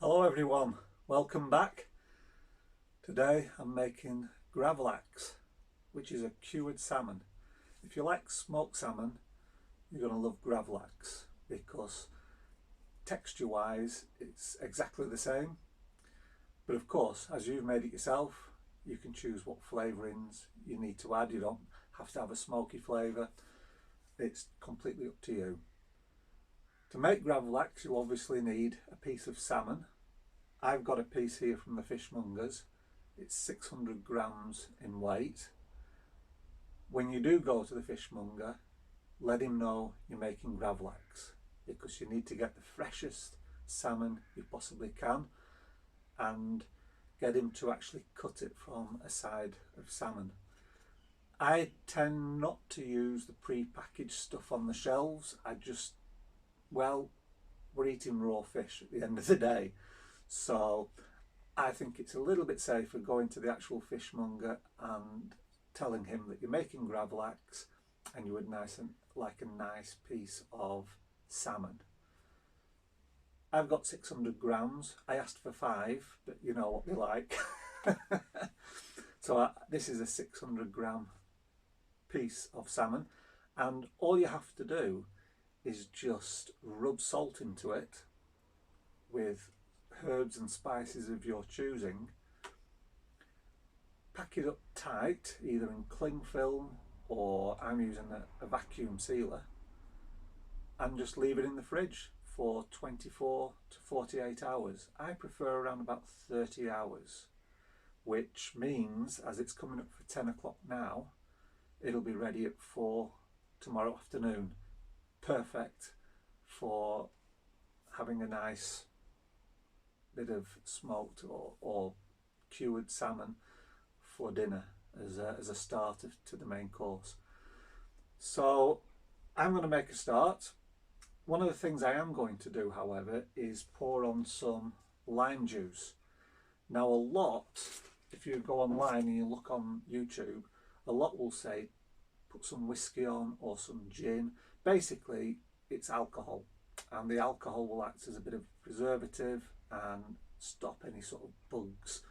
Hello everyone, welcome back. Today I'm making Gravlax, which is a cured salmon. If you like smoked salmon, you're going to love Gravlax because texture wise it's exactly the same. But of course, as you've made it yourself, you can choose what flavourings you need to add. You don't have to have a smoky flavour. It's completely up to you. To make Gravlax, you obviously need a piece of salmon. I've got a piece here from the fishmongers. It's 600 grams in weight. When you do go to the fishmonger, let him know you're making Gravlax because you need to get the freshest salmon you possibly can and get him to actually cut it from a side of salmon. I tend not to use the pre-packaged stuff on the shelves. Well, we're eating raw fish at the end of the day. So I think it's a little bit safer going to the actual fishmonger and telling him that you're making Gravlax and you would like a nice piece of salmon. I've got 600 grams. I asked for 5, but you know what they like. So this is a 600 gram piece of salmon, and all you have to do is just rub salt into it with herbs and spices of your choosing. Pack it up tight, either in cling film or I'm using a vacuum sealer, and just leave it in the fridge for 24 to 48 hours. I prefer around about 30 hours, which means as it's coming up for 10 o'clock now, it'll be ready at 4 tomorrow afternoon. Perfect for having a nice bit of smoked or cured salmon for dinner as a start to the main course. So I'm going to make a start. One of the things I am going to do, however, is pour on some lime juice. Now if you go online and you look on YouTube, a lot will say put some whiskey on or some gin. Basically it's alcohol, and the alcohol will act as a bit of preservative and stop any sort of bugs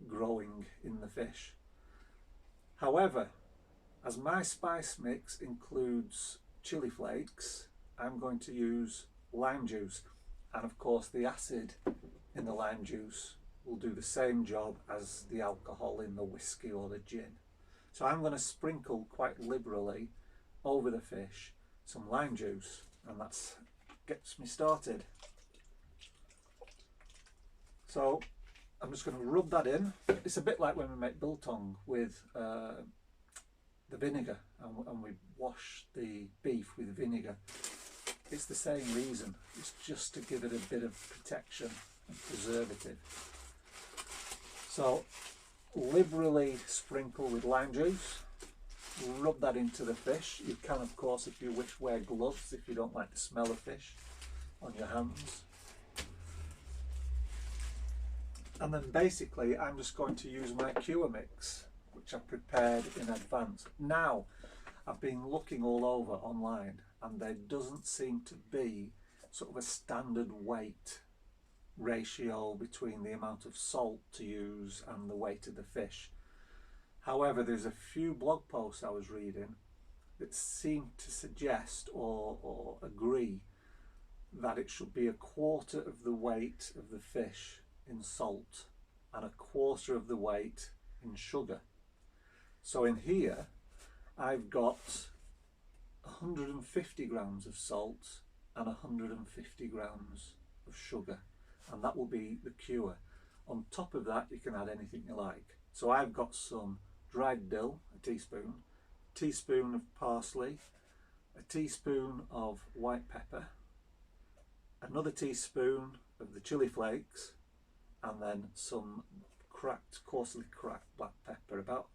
growing in the fish. However, as my spice mix includes chili flakes, I'm going to use lime juice, and of course the acid in the lime juice will do the same job as the alcohol in the whiskey or the gin. So I'm going to sprinkle quite liberally over the fish some lime juice, and that gets me started. So I'm just going to rub that in. It's a bit like when we make biltong with the vinegar and we wash the beef with vinegar. It's the same reason. It's just to give it a bit of protection and preservative. So liberally sprinkle with lime juice, rub that into the fish. You can, of course, if you wish, wear gloves if you don't like the smell of fish on your hands. And then basically I'm just going to use my cure mix, which I've prepared in advance. Now, I've been looking all over online and there doesn't seem to be sort of a standard weight ratio between the amount of salt to use and the weight of the fish. However, there's a few blog posts I was reading that seem to suggest or agree that it should be 1/4 of the weight of the fish in salt and 1/4 of the weight in sugar. So in here I've got 150 grams of salt and 150 grams of sugar, and that will be the cure. On top of that you can add anything you like. So I've got some dried dill, a teaspoon of parsley, a teaspoon of white pepper, another teaspoon of the chili flakes, and then some coarsely cracked black pepper, about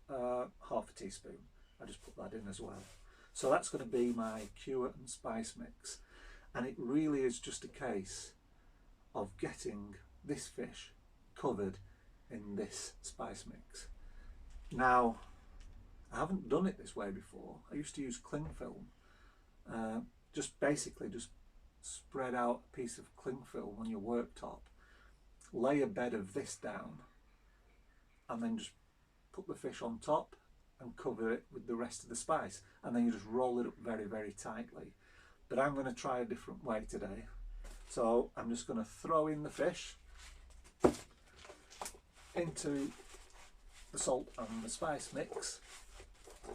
half a teaspoon. I just put that in as well. So that's going to be my cure and spice mix, and it really is just a case of getting this fish covered in this spice mix. Now, I haven't done it this way before. I used to use cling film, just spread out a piece of cling film on your worktop, lay a bed of this down, and then just put the fish on top and cover it with the rest of the spice, and then you just roll it up very, very tightly. But I'm going to try a different way today. So I'm just going to throw in the fish into the salt and the spice mix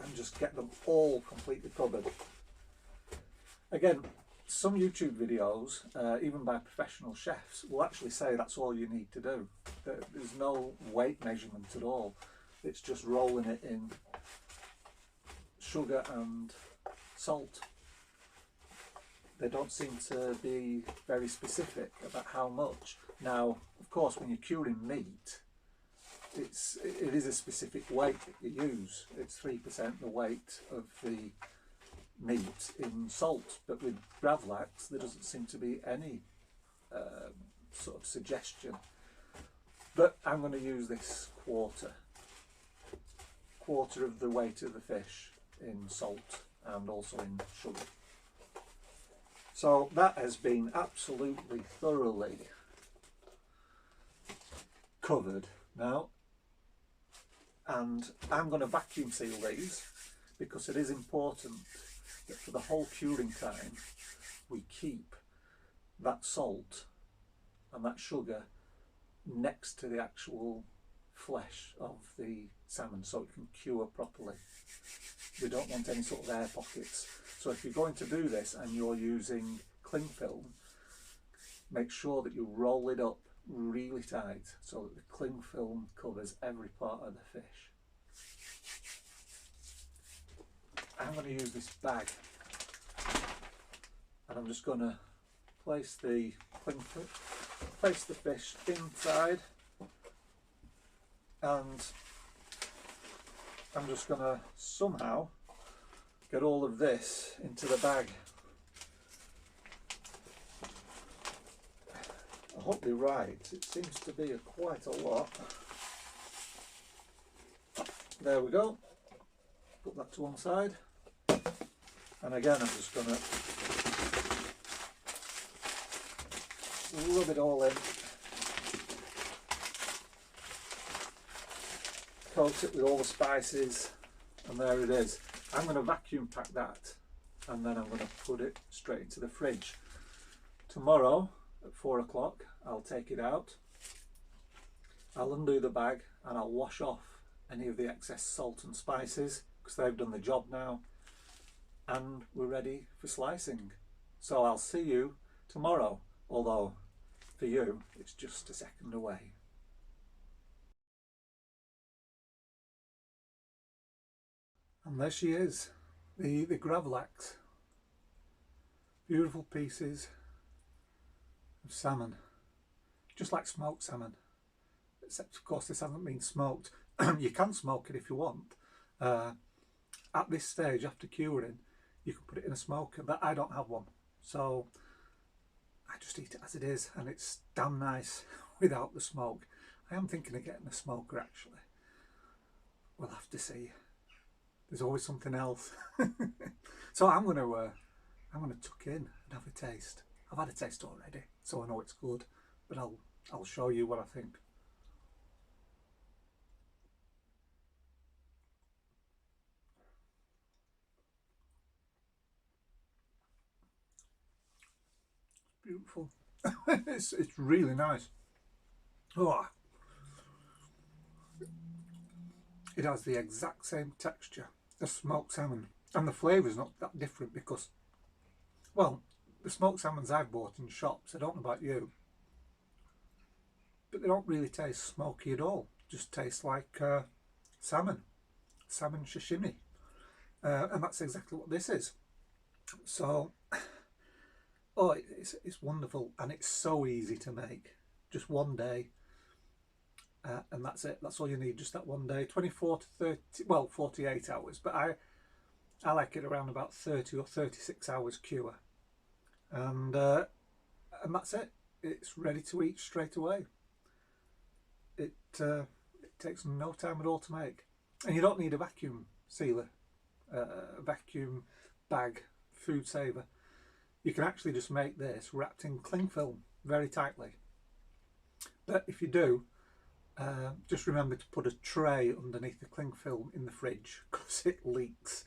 and just get them all completely covered. Again, some YouTube videos, even by professional chefs, will actually say that's all you need to do. There's no weight measurement at all. It's just rolling it in sugar and salt. They don't seem to be very specific about how much. Now, of course, when you're curing meat, it is a specific weight that you use. It's 3% the weight of the meat in salt, but with Gravlax there doesn't seem to be any sort of suggestion. But I'm going to use this quarter of the weight of the fish in salt and also in sugar. So that has been absolutely thoroughly covered now, and I'm going to vacuum seal these because it is important that for the whole curing time we keep that salt and that sugar next to the actual flesh of the salmon so it can cure properly. We don't want any sort of air pockets. So if you're going to do this and you're using cling film, make sure that you roll it up really tight so that the cling film covers every part of the fish. I'm going to use this bag and I'm just going to place the fish inside, and I'm just going to somehow get all of this into the bag. I hope they're right. It seems to be quite a lot. There we go. Put that to one side. And again, I'm just going to rub it all in. Coat it with all the spices, and there it is. I'm going to vacuum pack that, and then I'm going to put it straight into the fridge. Tomorrow at 4 o'clock I'll take it out, I'll undo the bag, and I'll wash off any of the excess salt and spices because they've done the job now, and we're ready for slicing. So I'll see you tomorrow, although for you it's just a second away. And there she is, the Gravlax. Beautiful pieces of salmon, just like smoked salmon, except of course this hasn't been smoked. You can smoke it if you want. At this stage, after curing, you can put it in a smoker, but I don't have one, so I just eat it as it is, and it's damn nice without the smoke. I am thinking of getting a smoker actually. We'll have to see. There's always something else. So I'm going to tuck in and have a taste. I've had a taste already, so I know it's good, but I'll show you what I think. Beautiful. It's really nice. Oh, it has the exact same texture as smoked salmon, and the flavour is not that different because, well, the smoked salmons I've bought in shops, I don't know about you, but they don't really taste smoky at all. Just taste like salmon sashimi, and that's exactly what this is. So, oh, it's wonderful, and it's so easy to make. Just one day, and that's it. That's all you need, just that one day. 24 to 30, well, 48 hours, but I like it around about 30 or 36 hours cure, and that's it. It's ready to eat straight away. It takes no time at all to make, and you don't need a vacuum sealer, a vacuum bag, food saver. you can actually just make this wrapped in cling film very tightly. But if you do, just remember to put a tray underneath the cling film in the fridge, because it leaks,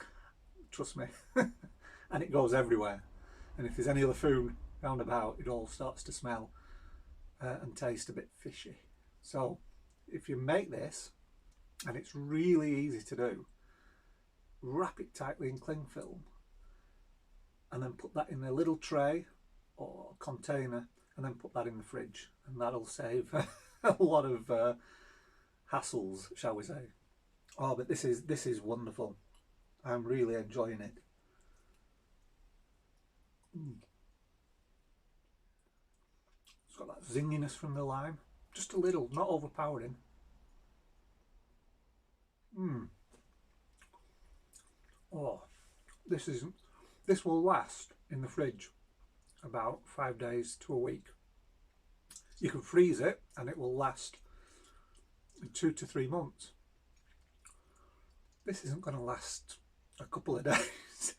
trust me, and it goes everywhere. And if there's any other food round about, it all starts to smell and taste a bit fishy. So if you make this, and it's really easy to do, wrap it tightly in cling film and then put that in a little tray or container and then put that in the fridge, and that'll save a lot of hassles, shall we say. Oh, but this is wonderful. I'm really enjoying it. It's got that zinginess from the lime, just a little, not overpowering. Oh, this will last in the fridge about 5 days to a week. You can freeze it and it will last 2 to 3 months. This isn't going to last a couple of days,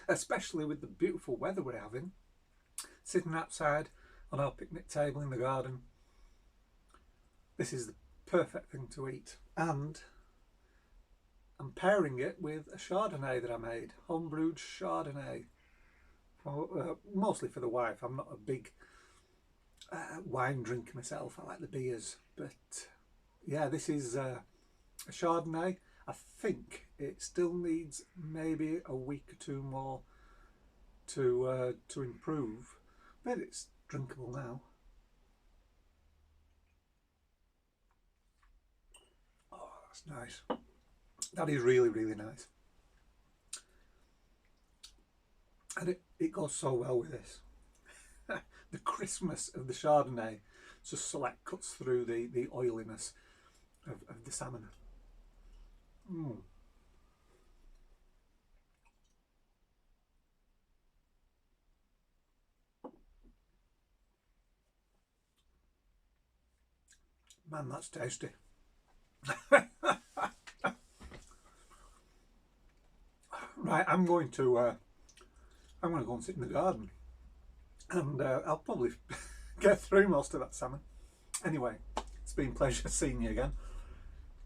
especially with the beautiful weather we're having. Sitting outside on our picnic table in the garden, this is the perfect thing to eat. And I'm pairing it with a Chardonnay that I made, homebrewed Chardonnay, mostly for the wife. I'm not a big wine drinker myself, I like the beers, but yeah, this is a Chardonnay. I think it still needs maybe a week or two more to improve, but it's drinkable now. Oh, that's nice. That is really, really nice. And it goes so well with this. The crispness of the Chardonnay just like cuts through the oiliness of the salmon. Man, that's tasty. Right, I'm going to go and sit in the garden, and I'll probably get through most of that salmon. Anyway, it's been a pleasure seeing you again.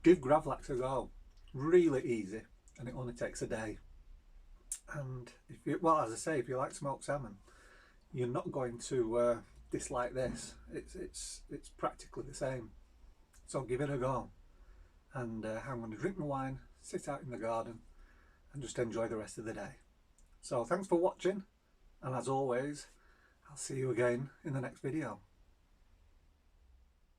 Give Gravlax a go. Really easy, and it only takes a day. And if you, well, as I say, if you like smoked salmon, you're not going to dislike this. It's practically the same. So give it a go. And I'm going to drink my wine, sit out in the garden, and just enjoy the rest of the day. So thanks for watching, and as always, I'll see you again in the next video.